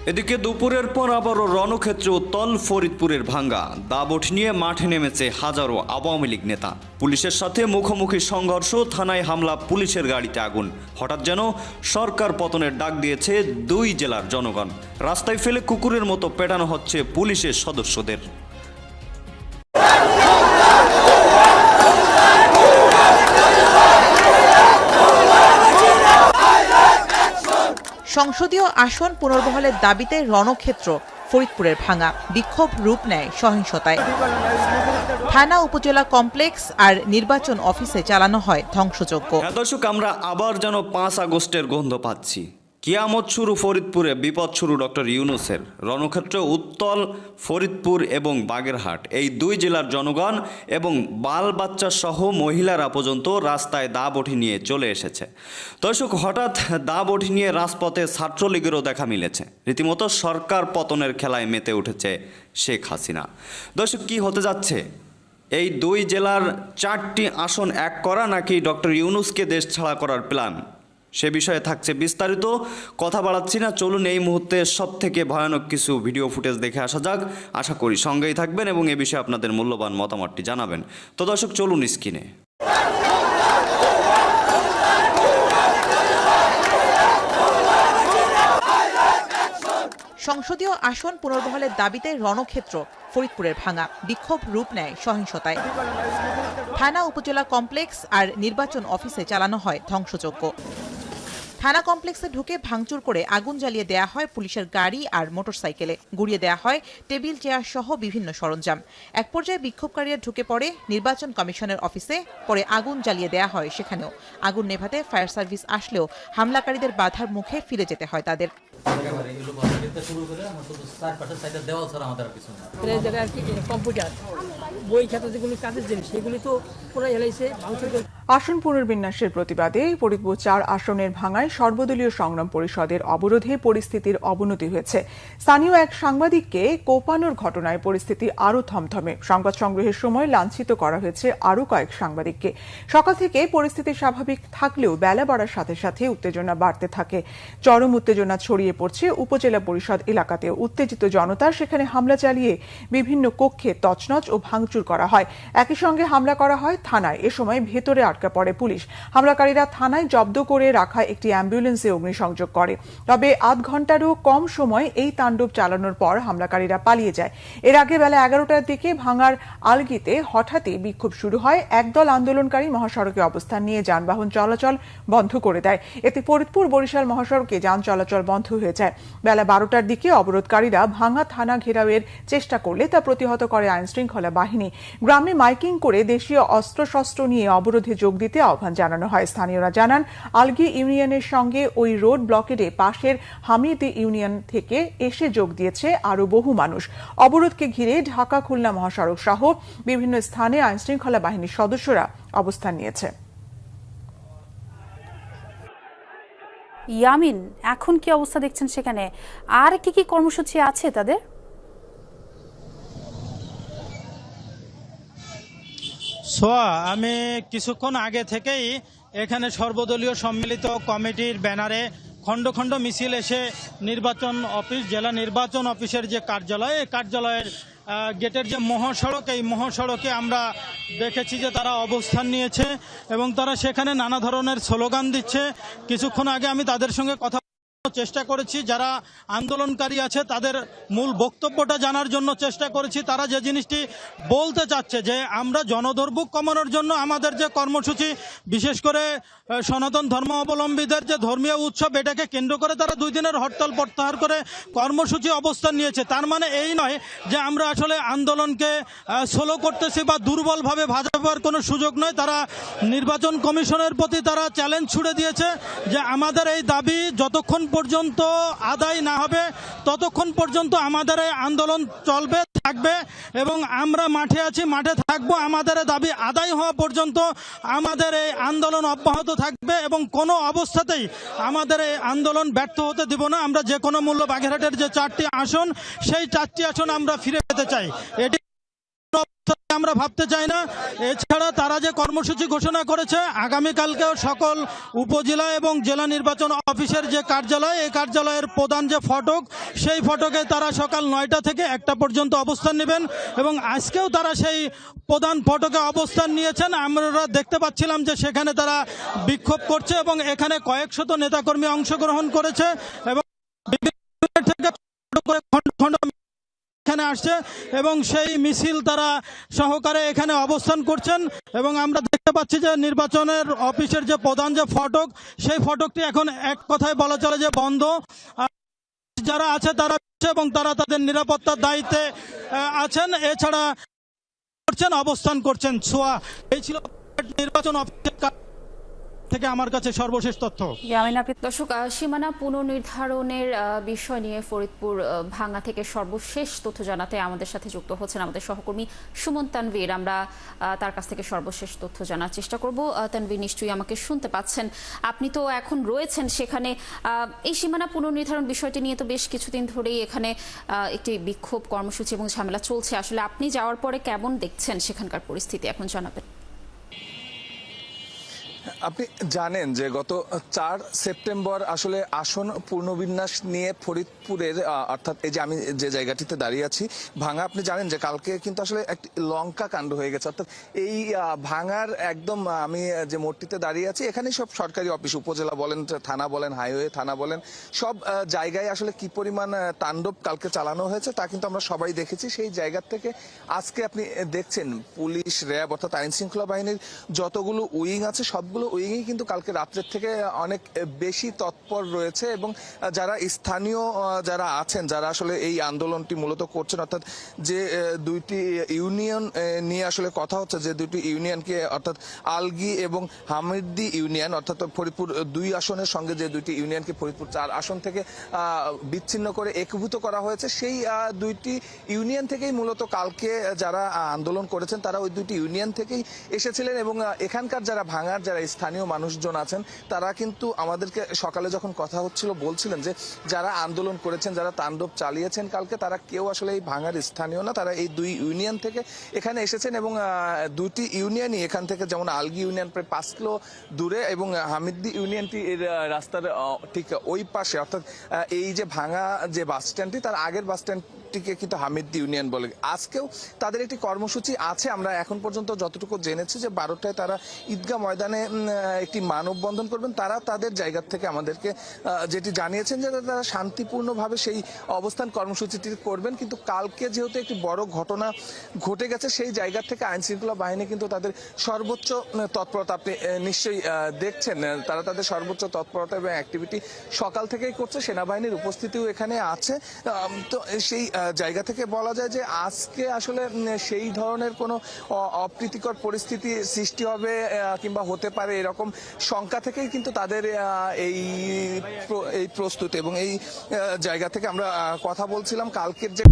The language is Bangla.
এদিকে দুপুরের পর আবারও রণক্ষেত্রে উত্তল ফরিদপুরের ভাঙ্গা। দাবঠ নিয়ে মাঠে নেমেছে হাজারো আওয়ামী লীগ নেতা। পুলিশের সাথে মুখোমুখি সংঘর্ষ, থানায় হামলা, পুলিশের গাড়িতে আগুন। হঠাৎ যেন সরকার পতনের ডাক দিয়েছে দুই জেলার জনগণ। রাস্তায় ফেলে কুকুরের মতো পেটানো হচ্ছে পুলিশের সদস্যদের। সংসদীয় আসন পুনর্বহালের দাবিতে রণক্ষেত্র ফরিদপুরের ভাঙ্গা। বিক্ষোভ রূপ নেয় সহিংসতায়। থানা উপজেলা কমপ্লেক্স আর নির্বাচন অফিসে চালানো হয় ধ্বংসযজ্ঞ। দর্শক, আমরা আবার যেন 5 আগস্টের গন্ধ পাচ্ছি। কিয়ামত শুরু ফরিদপুরে, বিপদ শুরু ডক্টর ইউনূসের। রণক্ষেত্র উত্তল ফরিদপুর এবং বাগেরহাট, এই দুই জেলার জনগণ এবং বাল বাচ্চা সহ মহিলারা পর্যন্ত রাস্তায় দাবঠি নিয়ে চলে এসেছে। দর্শক, হঠাৎ দাবঠি নিয়ে রাজপথে ছাত্রলীগেরও দেখা মিলেছে। রীতিমতো সরকার পতনের খেলায় মেতে উঠেছে শেখ হাসিনা। দর্শক, কি হতে যাচ্ছে? এই দুই জেলার 4টি আসন এক করা, নাকি ডক্টর ইউনূসকে দেশ ছাড়া করার প্ল্যান? সে বিষয়ে থাকছে বিস্তারিত। কথা বাড়াচ্ছি না, চলুন এই মুহূর্তে সব থেকে ভয়ানক কিছু ভিডিও ফুটেজ দেখে আসা যাক। আশা করি সঙ্গেই থাকবেন এবং এ বিষয়ে আপনাদের মূল্যবান মতামতটি জানাবেন। তো দর্শক, চলুন স্ক্রিনে। সংসদীয় আসন পুনর্বহালের দাবিতে রণক্ষেত্র ফরিদপুরের ভাঙ্গা। বিক্ষোভ রূপ নেয় সহিংসতায়। থানা উপজেলা কমপ্লেক্স আর নির্বাচন অফিসে চালানো হয় ধ্বংসযজ্ঞ। থানা কমপ্লেক্সে ঢুকে ভাঙচুর করে আগুন জ্বালিয়ে দেয়া হয় পুলিশের গাড়ি আর মোটরসাইকেলে। গুড়িয়ে দেয়া হয় টেবিল চেয়ার সহ বিভিন্ন সরঞ্জাম। এক পর্যায়ে বিক্ষোভকারীরা ঢুকে পড়ে নির্বাচন কমিশনের অফিসে, পরে আগুন জ্বালিয়ে দেয়া হয় সেখানেও। আগুন নেভাতে ফায়ার সার্ভিস আসলেও হামলাকারীদের বাধার মুখে ফিরে যেতে হয় তাদের। আসন পুনর্বিন্যাসের প্রতিবাদে ফরিদপুর 4 আসনের ভাঙায় সর্বদলীয় সংগ্রাম পরিষদের অবরোধে পরিস্থিতির অবনতি হয়েছে। স্থানীয় এক সাংবাদিককে কোপানোর ঘটনায় পরিস্থিতি আরও থমথমে। সংবাদ সংগ্রহের সময় লাঞ্ছিত করা হয়েছে আরও কয়েক সাংবাদিককে। সকাল থেকে পরিস্থিতি স্বাভাবিক থাকলেও বেলা বাড়ার সাথে সাথে উত্তেজনা বাড়তে থাকে। চরম উত্তেজনা ছড়িয়ে পড়ছে উপজেলা পরিষদ এলাকাতেও। উত্তেজিত জনতা সেখানে হামলা চালিয়ে বিভিন্ন কক্ষে তছনছ ও ভাঙচুর করা হয়। একই সঙ্গে হামলা করা হয় থানায়। এ সময় ভেতরে আটকা পড়ে পুলিশ। হামলাকারীরা থানায় জব্দ করে রাখা একটি অ্যাম্বুলেন্সে অগ্নিসংযোগ করে। তবে আধ ঘন্টারও কম সময় এই তাণ্ডব চালানোর পর হামলাকারীরা পালিয়ে যায়। এর আগে বেলা 11টার দিকে ভাঙার আলগিতে হঠাৎই বিক্ষোভ শুরু হয়। একদল আন্দোলনকারী মহাসড়কে অবস্থান নিয়ে যানবাহন চলাচল বন্ধ করে দেয়। এতে ফরিদপুর বরিশাল মহাসড়কে যান চলাচল বন্ধ হয়ে যায়। বেলা 12টার দিকে অবরোধকারীরা ভাঙা থানা ঘেরাওয়ের চেষ্টা করলে তা প্রতিহত করে আইনশৃঙ্খলা বাহিনী। গ্রামে মাইকিং করে দেশীয় অস্ত্রশস্ত্র নিয়ে অবরোধে যোগ দিতে আহ্বান জানানো হয়। স্থানীয়রা জানান, আলগি ইউনিয়নের সঙ্গে ওই রোড ব্লকেডে পাশের হামিদ ইউনিয়ন থেকে এসে যোগ দিয়েছে আরও বহু মানুষ। অবরোধকে ঘিরে ঢাকা খুলনা মহাসড়ক সহ বিভিন্ন স্থানে আইনশৃঙ্খলা বাহিনীর সদস্যরা অবস্থান নিয়েছে। ইয়ামিন, এখন কি অবস্থা দেখছেন সেখানে? আর কি কি কর্মসূচি আছে তাদের? সোয়া, আমি কিছুক্ষণ আগে থেকেই এখানে সর্বদলীয় সম্মিলিত কমিটির ব্যানারে খণ্ড খণ্ড মিছিল এসে নির্বাচন অফিস, জেলা নির্বাচন অফিসের যে কার্যালয়, এই কার্যালয়ের গেটের যে মহাসড়ক, এই মহাসড়কে আমরা দেখেছি যে তারা অবস্থান নিয়েছে এবং তারা সেখানে নানা ধরনের স্লোগান দিচ্ছে। কিছুক্ষণ আগে আমি তাদের সঙ্গে কথা চেষ্টা করেছি, যারা আন্দোলনকারী আছে তাদের মূল বক্তব্যটা জানার জন্য চেষ্টা করেছি। তারা যে জিনিসটি বলতে চাচ্ছে যে আমরা জনদুর্ভোগ কমানোর জন্য আমাদের যে কর্মসূচি, বিশেষ করে সনাতন ধর্মাবলম্বীদের যে ধর্মীয় উৎসব, এটাকে কেন্দ্র করে তারা 2 দিনের হরতাল প্রত্যাহার করে কর্মসূচি অবস্থান নিয়েছে। তার মানে এই নয় যে আমরা আসলে আন্দোলনকে স্লো করতেছি বা দুর্বলভাবে ভাজাবার কোনো সুযোগ নয়। তারা নির্বাচন কমিশনের প্রতি তারা চ্যালেঞ্জ ছুড়ে দিয়েছে যে আমাদের এই দাবি যতক্ষণ পর্যন্ত আদায় না হবে ততক্ষণ পর্যন্ত আমাদের এই আন্দোলন চলবে, থাকবে এবং আমরা মাঠে আছি, মাঠে থাকবো। আমাদের দাবি আদায় হওয়া পর্যন্ত আমাদের এই আন্দোলন অব্যাহত থাকবে এবং কোনো অবস্থাতেই আমাদের এই আন্দোলন ব্যর্থ হতে দিব না। আমরা যে কোনো মূল্য বাগেরহাটের যে 4টি আসন, সেই 4টি আসন আমরা ফিরে পেতে চাই। এটি আমরা ভাবতে চাই না। এছাড়া তারা যে কর্মসূচি ঘোষণা করেছে, আগামীকালকেও সকল উপজেলা এবং জেলা নির্বাচন অফিসের যে কার্যালয়, এই কার্যালয়ের প্রধান যে ফটক, সেই ফটকে তারা সকাল 9টা থেকে 1টা পর্যন্ত অবস্থান নেবেন এবং আজকেও তারা সেই প্রধান ফটকে অবস্থান নিয়েছেন। আমরা দেখতে পাচ্ছিলাম যে সেখানে তারা বিক্ষোভ করছে এবং এখানে কয়েক শত নেতাকর্মী অংশগ্রহণ করেছে এবং বিভিন্ন থেকে খণ্ড খণ্ড এখানে আসছে এবং সেই মিছিল তারা সহকারে এখানে অবস্থান করছেন। এবং আমরা দেখতে পাচ্ছি যে নির্বাচনের অফিসের যে প্রধান যে ফটক, সেই ফটকটি এখন এক কথায় বলা চলে যে বন্ধ। যারা আছে তারা এবং তারা তাদের নিরাপত্তার দায়িত্বে আছেন, এছাড়া করছেন, অবস্থান করছেন। সোয়া, এই ছিল নির্বাচন অফিসের থেকে আমার কাছে সর্বশেষ তথ্য। দর্শক, সীমানা পুনর্নির্ধারণের বিষয় নিয়ে ফরিদপুর ভাঙ্গা থেকে সর্বশেষ তথ্য জানাতে আমাদের সাথে যুক্ত হচ্ছেন আমাদের সহকর্মী সুমন তানভীর। আমরা তার কাছ থেকে সর্বশেষ তথ্য জানার চেষ্টা করব। তানভীর, নিশ্চয়ই আমাকে শুনতে পাচ্ছেন, আপনি তো এখন রয়েছেন সেখানে। এই সীমানা পুনর্নির্ধারণ বিষয়টি নিয়ে তো বেশ কিছুদিন ধরেই এখানে একটি বিক্ষোভ কর্মসূচি এবং ঝামেলা চলছে। আসলে আপনি যাওয়ার পরে কেমন দেখছেন সেখানকার পরিস্থিতি, এখন জানাবেন। আপনি জানেন যে গত 4 সেপ্টেম্বর আসলে আসন পুনর্বিন্যাস নিয়ে ফরিদপুরের অর্থাৎ এই যে আমি যে জায়গাটিতে দাঁড়িয়ে আছি ভাঙা, আপনি জানেন যে কালকে কিন্তু আসলে একটি লঙ্কা কাণ্ড হয়ে গেছে। অর্থাৎ এই ভাঙার একদম আমি যে মোড়টিতে দাঁড়িয়ে আছি, এখানেই সব সরকারি অফিস, উপজেলা বলেন, থানা বলেন, হাইওয়ে থানা বলেন, সব জায়গায় আসলে কি পরিমাণ তাণ্ডব কালকে চালানো হয়েছে তা কিন্তু আমরা সবাই দেখেছি। সেই জায়গা থেকে আজকে আপনি দেখছেন পুলিশ, র্যাব অর্থাৎ আইন শৃঙ্খলা বাহিনীর যতগুলো উইং আছে সবগুলো উইংই কিন্তু কালকে রাত্রের থেকে অনেক বেশি তৎপর রয়েছে এবং যারা স্থানীয় যারা আছেন, যারা আসলে এই আন্দোলনটি মূলত করছেন, অর্থাৎ যে দুইটি ইউনিয়ন নিয়ে আসলে কথা হচ্ছে, যে দুইটি ইউনিয়নকে অর্থাৎ আলগি এবং হামিদ্দি ইউনিয়ন অর্থাৎ ফরিদপুর 2 আসনের সঙ্গে যে দুইটি ইউনিয়নকে ফরিদপুর 4 আসন থেকে বিচ্ছিন্ন করে একীভূত করা হয়েছে, সেই দুইটি ইউনিয়ন থেকেই মূলত কালকে যারা আন্দোলন করেছেন তারা ওই দুইটি ইউনিয়ন থেকেই এসেছিলেন এবং এখানকার যারা ভাঙার যারা স্থানীয় মানুষজন আছেন তারা কিন্তু আমাদেরকে সকালে যখন কথা হচ্ছিল বলছিলেন যে যারা আন্দোলন করেছেন, যারা তাণ্ডব চালিয়েছেন কালকে, তারা কেউ আসলে এই ভাঙার স্থানীয় না, তারা এই 2 ইউনিয়ন থেকে এখানে এসেছেন এবং দুইটি ইউনিয়নই এখান থেকে, যেমন আলগি ইউনিয়ন প্রায় 5 কিলো দূরে এবং হামিদ্দি ইউনিয়নটি এর রাস্তার ঠিক ওই পাশে, অর্থাৎ এই যে ভাঙা যে বাস স্ট্যান্ডটি তার আগের বাস স্ট্যান্ডটিকে কিন্তু হামিদ্দি ইউনিয়ন বলে। আজকেও তাদের একটি কর্মসূচি আছে, আমরা এখন পর্যন্ত যতটুকু জেনেছি যে 12টায় তারা ঈদগাহ ময়দানে একটি মানববন্ধন করবেন। তারা তাদের জায়গা থেকে আমাদেরকে যেটি জানিয়েছেন যে তারা শান্তিপূর্ণভাবে সেই অবস্থান কর্মসূচিটি করবেন, কিন্তু কালকে যেহেতু একটি বড় ঘটনা ঘটে গেছে সেই জায়গা থেকে আইন শৃঙ্খলা বাহিনী কিন্তু তাদের সর্বোচ্চ তৎপরতা, আপনি নিশ্চয়ই দেখছেন, তারা তাদের সর্বোচ্চ তৎপরতা এবং অ্যাক্টিভিটি সকাল থেকেই করছে। সেনাবাহিনীর উপস্থিতিও এখানে আছে। তো সেই জায়গা থেকে বলা যায় যে আজকে আসলে সেই ধরনের কোনো অপ্রীতিকর পরিস্থিতি সৃষ্টি হবে কিংবা হতে পারে এরকম শঙ্কা থেকেই কিন্তু তাদের এই প্রস্তুতি এবং এই জায়গা থেকে আমরা কথা বলছিলাম কালকের যে